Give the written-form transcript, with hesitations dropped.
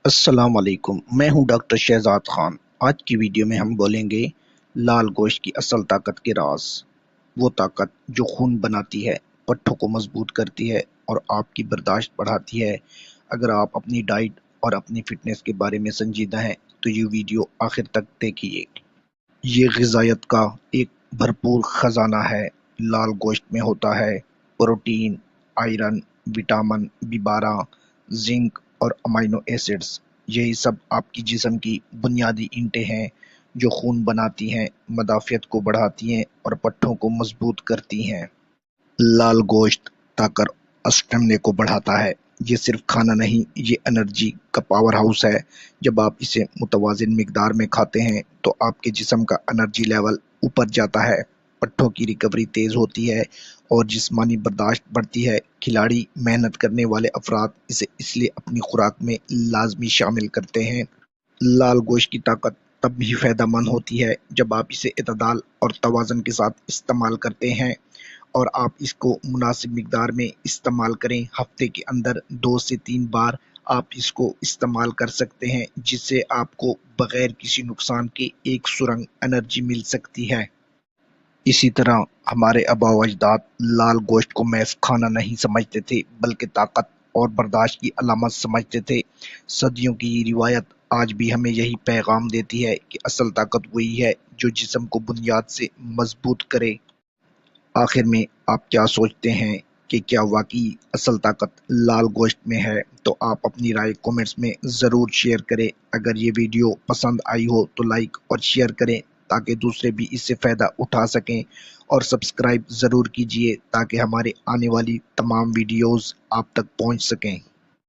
السلام علیکم، میں ہوں ڈاکٹر شہزاد خان۔ آج کی ویڈیو میں ہم بولیں گے لال گوشت کی اصل طاقت کے راز۔ وہ طاقت جو خون بناتی ہے، پٹھوں کو مضبوط کرتی ہے اور آپ کی برداشت بڑھاتی ہے۔ اگر آپ اپنی ڈائٹ اور اپنی فٹنس کے بارے میں سنجیدہ ہیں تو یہ ویڈیو آخر تک دیکھیے۔ یہ غذائیت کا ایک بھرپور خزانہ ہے۔ لال گوشت میں ہوتا ہے protein, iron, vitamin B12، zinc اور امینو ایسڈز۔ یہی سب آپ کی جسم کی بنیادی اینٹیں ہیں جو خون بناتی ہیں، مدافعت کو بڑھاتی ہیں اور پٹھوں کو مضبوط کرتی ہیں۔ لال گوشت طاقت اسٹیمنا کو بڑھاتا ہے۔ یہ صرف کھانا نہیں، یہ انرجی کا پاور ہاؤس ہے۔ جب آپ اسے متوازن مقدار میں کھاتے ہیں تو آپ کے جسم کا انرجی لیول اوپر جاتا ہے، پٹھوں کی ریکوری تیز ہوتی ہے اور جسمانی برداشت بڑھتی ہے۔ کھلاڑی، محنت کرنے والے افراد اسے اس لیے اپنی خوراک میں لازمی شامل کرتے ہیں۔ لال گوشت کی طاقت تب بھی فائدہ مند ہوتی ہے جب آپ اسے اعتدال اور توازن کے ساتھ استعمال کرتے ہیں، اور آپ اس کو مناسب مقدار میں استعمال کریں۔ ہفتے کے اندر 2 سے 3 بار آپ اس کو استعمال کر سکتے ہیں، جس سے آپ کو بغیر کسی نقصان کے ایک سرنگ انرجی مل سکتی ہے۔ اسی طرح ہمارے آباء و اجداد لال گوشت کو محض کھانا نہیں سمجھتے تھے بلکہ طاقت اور برداشت کی علامت سمجھتے تھے۔ صدیوں کی یہ روایت آج بھی ہمیں یہی پیغام دیتی ہے کہ اصل طاقت وہی ہے جو جسم کو بنیاد سے مضبوط کرے۔ آخر میں آپ کیا سوچتے ہیں کہ کیا واقعی اصل طاقت لال گوشت میں ہے؟ تو آپ اپنی رائے کومنٹس میں ضرور شیئر کریں۔ اگر یہ ویڈیو پسند آئی ہو تو لائک اور شیئر کریں تاکہ دوسرے بھی اس سے فائدہ اٹھا سکیں، اور سبسکرائب ضرور کیجیے تاکہ ہمارے آنے والی تمام ویڈیوز آپ تک پہنچ سکیں۔